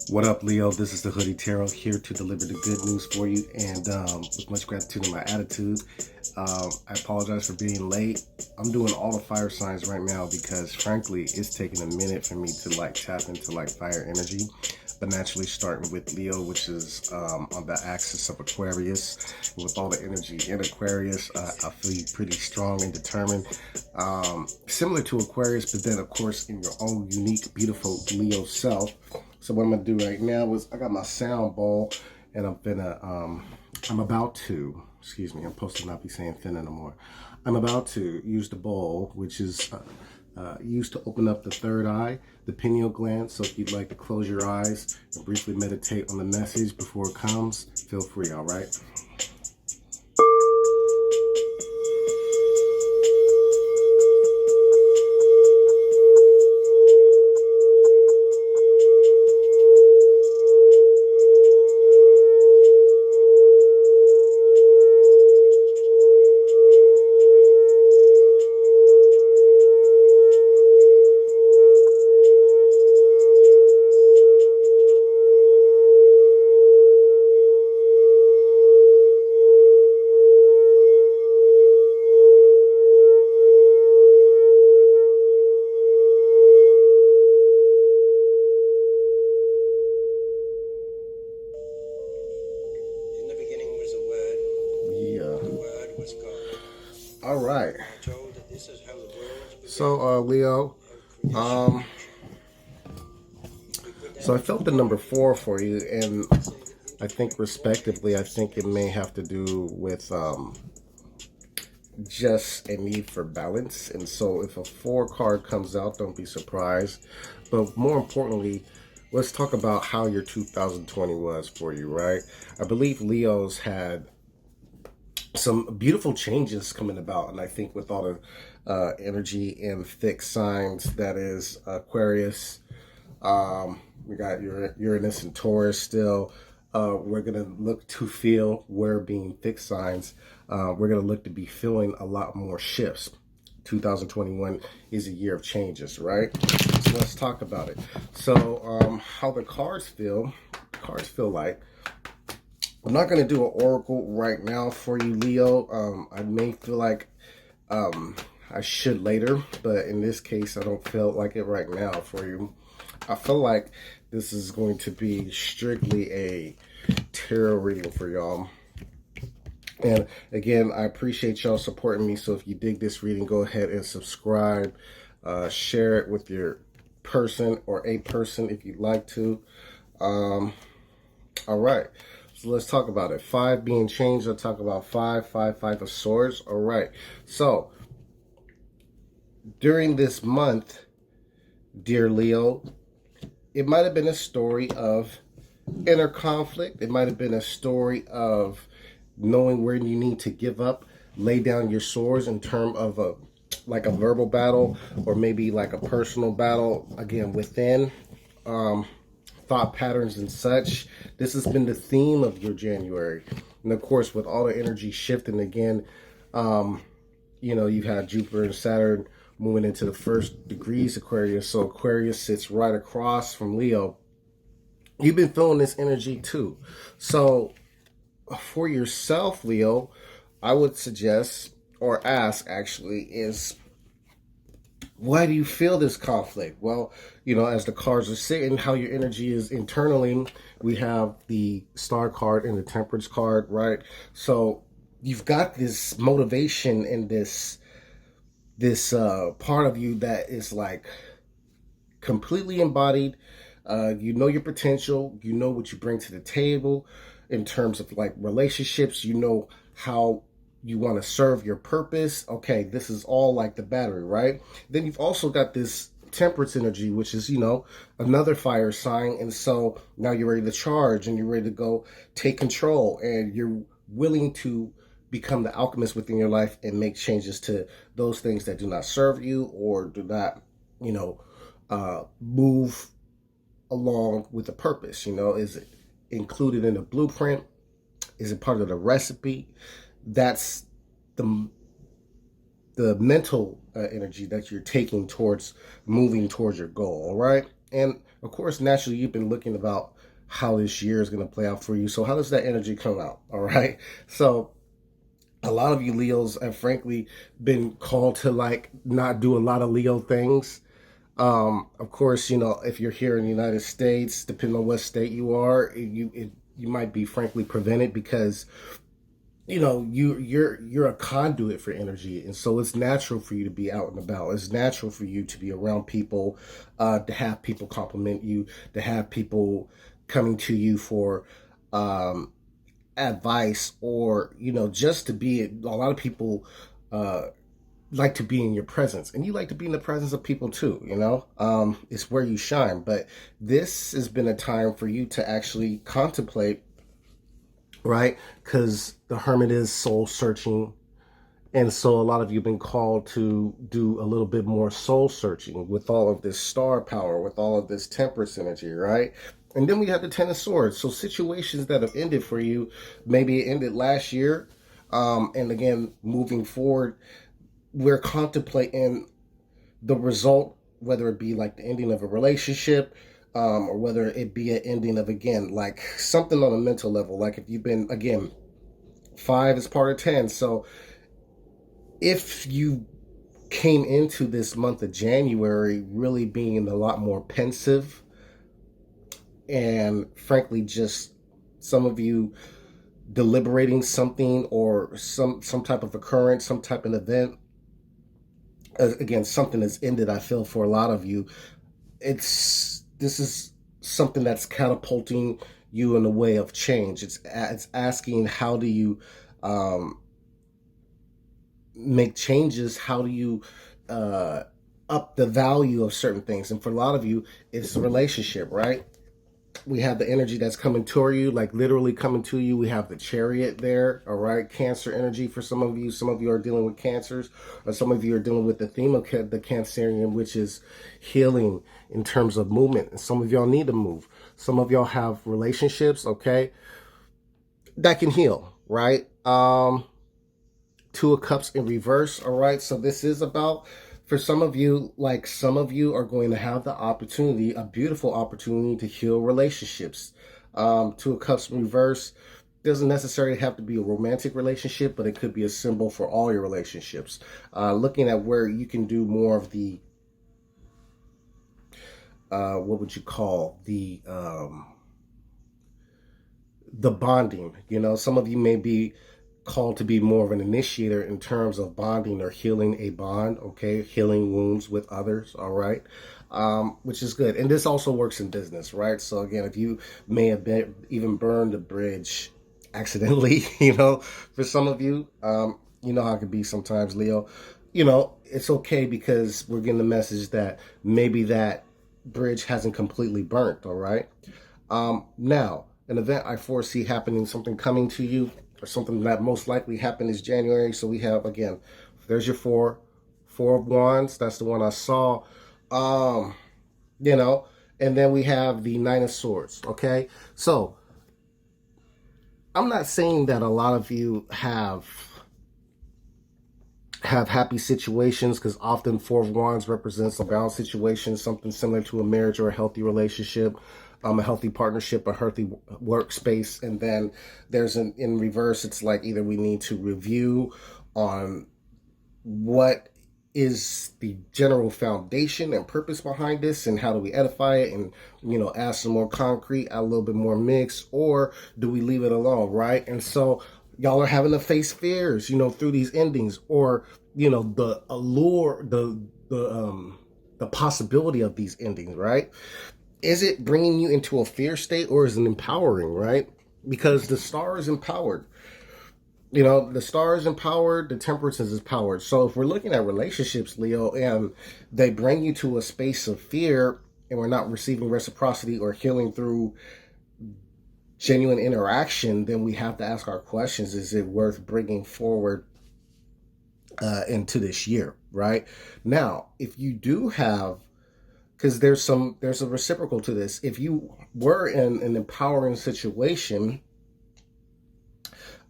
What up, Leo? This is the Hoodie Tarot here to deliver the good news for you, and with much gratitude in my attitude. I apologize for being late. I'm doing all the fire signs right now because, frankly, it's taking a minute for me to tap into fire energy. But naturally, starting with Leo, which is on the axis of Aquarius, with all the energy in Aquarius, I feel pretty strong and determined. Similar to Aquarius, but then, of course, in your own unique, beautiful Leo self. So what I'm gonna do right now is I got my sound bowl, and I'm about to, excuse me, I'm supposed to not be saying thin anymore. I'm about to use the bowl, which is used to open up the third eye, the pineal gland. So if you'd like to close your eyes and briefly meditate on the message before it comes, feel free, all right? All right. So, Leo, so I felt the number 4 for you, and I think respectively, I think it may have to do with just a need for balance. And so if a 4 card comes out, don't be surprised. But more importantly, let's talk about how your 2020 was for you, right? I believe Leo's had some beautiful changes coming about, and I think with all the energy and thick signs that is Aquarius, we got Uranus and Taurus still. We're gonna look to feel, where being thick signs, we're gonna look to be feeling a lot more shifts. 2021 is a year of changes, right? So let's talk about it. So how the cards feel like, I'm not going to do an oracle right now for you, Leo. I may feel like I should later, but in this case, I don't feel like it right now for you. I feel like this is going to be strictly a tarot reading for y'all. And again, I appreciate y'all supporting me. So if you dig this reading, go ahead and subscribe. Share it with your person or a person if you'd like to. All right. So let's talk about it. 5 being changed. I'll talk about 5 of swords. All right. So during this month, dear Leo, it might have been a story of inner conflict. It might have been a story of knowing where you need to give up, lay down your swords in terms of a verbal battle, or maybe like a personal battle, again, within thought patterns and such. This has been the theme of your January. And of course, with all the energy shifting again, you've had Jupiter and Saturn moving into the first degrees Aquarius. So Aquarius sits right across from Leo. You've been feeling this energy too. So for yourself, Leo, I would suggest, or ask actually, is why do you feel this conflict? Well, as the cards are sitting, how your energy is internally, we have the Star card and the Temperance card, right? So you've got this motivation and this part of you that is like completely embodied. You know your potential. You know what you bring to the table in terms of like relationships. You know how you want to serve your purpose. Okay, this is all like the battery, right? Then you've also got this Temperance energy, which is, another fire sign. And so now you're ready to charge and you're ready to go take control, and you're willing to become the alchemist within your life and make changes to those things that do not serve you or do not, move along with the purpose. Is it included in the blueprint? Is it part of the recipe? That's the mental energy that you're taking towards moving towards your goal, all right? And of course, naturally, you've been looking about how this year is going to play out for you. So how does that energy come out? All right. So a lot of you Leos have frankly been called to like not do a lot of Leo things. Of course, you know, if you're here in the United States, depending on what state you are, you might be frankly prevented because you know you're a conduit for energy, and so it's natural for you to be out and about. It's natural for you to be around people, to have people compliment you, to have people coming to you for um, advice, or you know, just to be. A lot of people like to be in your presence, and you like to be in the presence of people too. You know, it's where you shine. But this has been a time for you to actually contemplate, right? Because the hermit is soul searching. And so a lot of you have been called to do a little bit more soul searching with all of this star power, with all of this temperance energy, right? And then we have the Ten of Swords. So situations that have ended for you, maybe it ended last year. And again, moving forward, we're contemplating the result, whether it be like the ending of a relationship, or whether it be an ending of, again, like something on a mental level. Like if you've been, again, 5 is part of 10. So if you came into this month of January really being a lot more pensive, and frankly, just some of you deliberating something, or some type of occurrence, some type of event, again, something that's ended, I feel for a lot of you, this is something that's catapulting you in a way of change. It's asking, how do you make changes? How do you up the value of certain things? And for a lot of you, it's a relationship, right? We have the energy that's coming to you, like literally coming to you. We have the Chariot there, all right? Cancer energy for some of you. Some of you are dealing with cancers, or some of you are dealing with the theme of the Cancerian, which is healing in terms of movement. And some of y'all need to move. Some of y'all have relationships, okay, that can heal, right? Two of Cups in reverse, all right? So this is about, for some of you, like some of you are going to have the opportunity, a beautiful opportunity to heal relationships. Two of Cups in reverse doesn't necessarily have to be a romantic relationship, but it could be a symbol for all your relationships. Looking at where you can do more of the, what would you call, the bonding. You know, some of you may be called to be more of an initiator in terms of bonding or healing a bond, okay? Healing wounds with others, all right? Which is good. And this also works in business, right? So again, if you may have even burned a bridge accidentally, you know, for some of you, you know how it can be sometimes, Leo. You know, it's okay, because we're getting the message that maybe that bridge hasn't completely burnt, all right? Now, an event I foresee happening, something coming to you, or something that most likely happened is January. So we have, again, there's your four of wands. That's the one I saw. You know, and then we have the Nine of Swords. Okay, so I'm not saying that a lot of you have happy situations, because often Four of Wands represents a balanced situation, something similar to a marriage or a healthy relationship, a healthy partnership, a healthy workspace. And then there's in reverse, it's like either we need to review on what is the general foundation and purpose behind this, and how do we edify it, and you know, add some more concrete, add a little bit more mix, or do we leave it alone, right? And so y'all are having to face fears, you know, through these endings, or you know, the allure, the possibility of these endings, right? Is it bringing you into a fear state, or is it empowering, right? Because the star is empowered. You know, the star is empowered, the temperance is empowered. So if we're looking at relationships, Leo, and they bring you to a space of fear, and we're not receiving reciprocity or healing through genuine interaction, then we have to ask our questions. Is it worth bringing forward into this year, right? Now, if you do have, because there's a reciprocal to this. If you were in an empowering situation,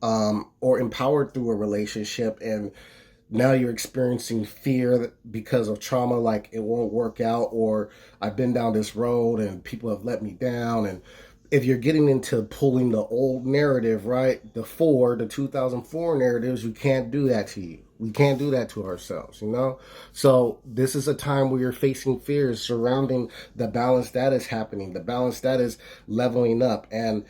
or empowered through a relationship, and now you're experiencing fear because of trauma, like it won't work out, or I've been down this road and people have let me down, and if you're getting into pulling the old narrative, right? The 2004 narratives, you can't do that to you. We can't do that to ourselves, you know? So this is a time where you're facing fears surrounding the balance that is happening, the balance that is leveling up. And,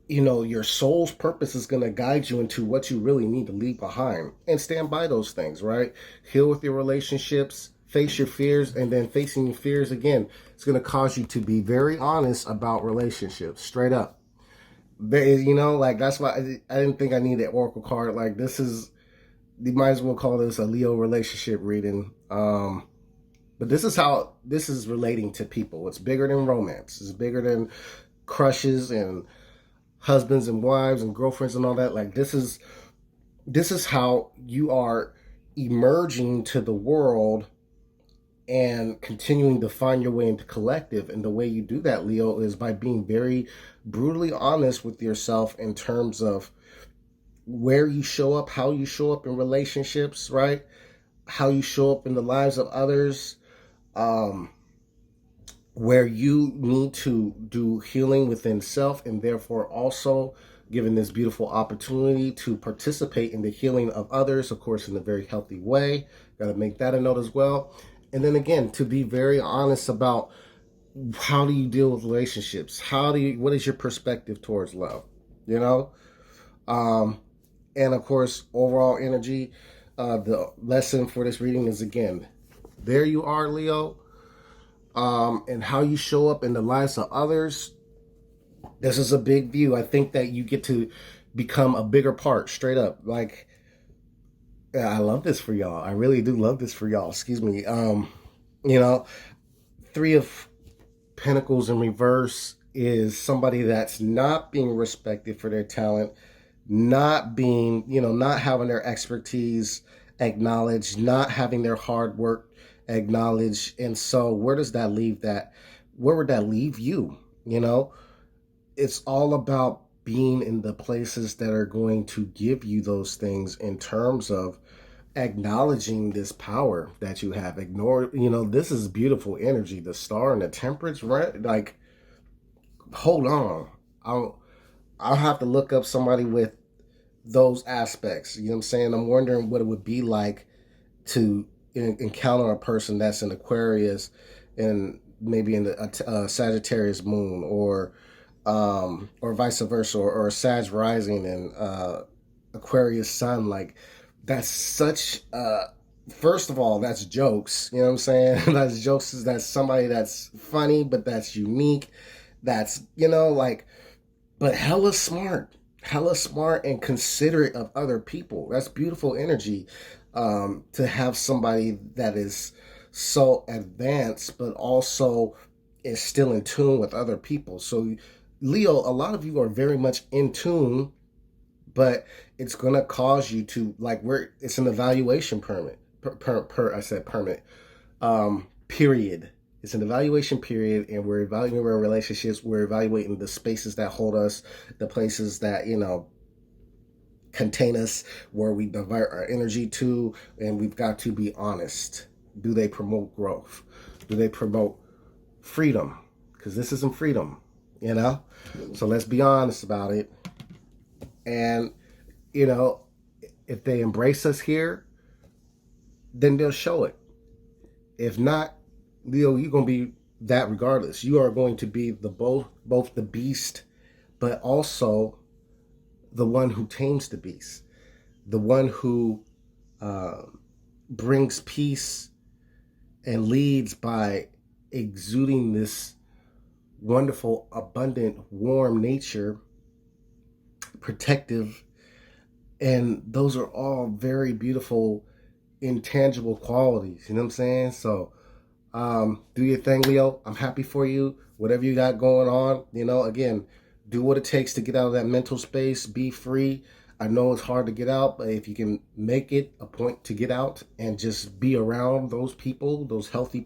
you know, your soul's purpose is going to guide you into what you really need to leave behind and stand by those things, right? Heal with your relationships, face your fears, and then facing your fears again. It's going to cause you to be very honest about relationships, straight up. You know, like that's why I didn't think I needed an oracle card. Like this is, you might as well call this a Leo relationship reading. But this is how this is relating to people. It's bigger than romance. It's bigger than crushes and husbands and wives and girlfriends and all that. Like this is how you are emerging to the world and continuing to find your way into collective. And the way you do that, Leo, is by being very brutally honest with yourself in terms of where you show up, how you show up in relationships, right? How you show up in the lives of others, where you need to do healing within self, and therefore also given this beautiful opportunity to participate in the healing of others, of course, in a very healthy way. Got to make that a note as well. And then again, to be very honest about how do you deal with relationships? What is your perspective towards love? You know? And of course, overall energy, the lesson for this reading is again, there you are, Leo. And how you show up in the lives of others. This is a big view. I think that you get to become a bigger part, straight up. Like, I love this for y'all. I really do love this for y'all. Excuse me. You know, Three of Pentacles in reverse is somebody that's not being respected for their talent, not being, you know, not having their expertise acknowledged, not having their hard work acknowledged. And so where does that leave that? Where would that leave you? You know, it's all about being in the places that are going to give you those things in terms of acknowledging this power that you have. Ignore, you know, this is beautiful energy. The Star and the Temperance, right? Like, hold on. I'll have to look up somebody with those aspects. You know what I'm saying? I'm wondering what it would be like to encounter a person that's an Aquarius and maybe in the Sagittarius moon, or vice versa, or a Sag rising and Aquarius sun. Like, that's such first of all, that's jokes, you know what I'm saying? That's jokes. That's somebody that's funny, but that's unique. That's, you know, like, but hella smart and considerate of other people. That's beautiful energy. To have somebody that is so advanced, but also is still in tune with other people. So Leo, a lot of you are very much in tune, but it's going to cause you to, like, it's an evaluation permit. I said permit. Period. It's an evaluation period, and we're evaluating our relationships. We're evaluating the spaces that hold us, the places that, you know, contain us, where we divert our energy to, and we've got to be honest. Do they promote growth? Do they promote freedom? Because this isn't freedom, you know? So let's be honest about it. And, you know, if they embrace us here, then they'll show it. If not, Leo, you're going to be that regardless. You are going to be both the beast, but also the one who tames the beast, the one who brings peace and leads by exuding this wonderful, abundant, warm nature, protective. And those are all very beautiful, intangible qualities. You know what I'm saying? So do your thing, Leo. I'm happy for you. Whatever you got going on, you know, again, do what it takes to get out of that mental space. Be free. I know it's hard to get out, but if you can make it a point to get out and just be around those people, those healthy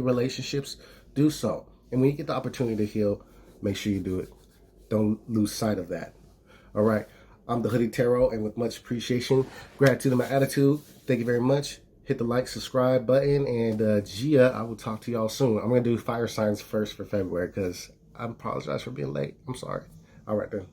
relationships, do so. And when you get the opportunity to heal, make sure you do it. Don't lose sight of that. All right. I'm the Hoodie Tarot, and with much appreciation, gratitude, and my attitude, thank you very much. Hit the like, subscribe button, and Gia, I will talk to y'all soon. I'm going to do fire signs first for February because I apologize for being late. I'm sorry. All right then.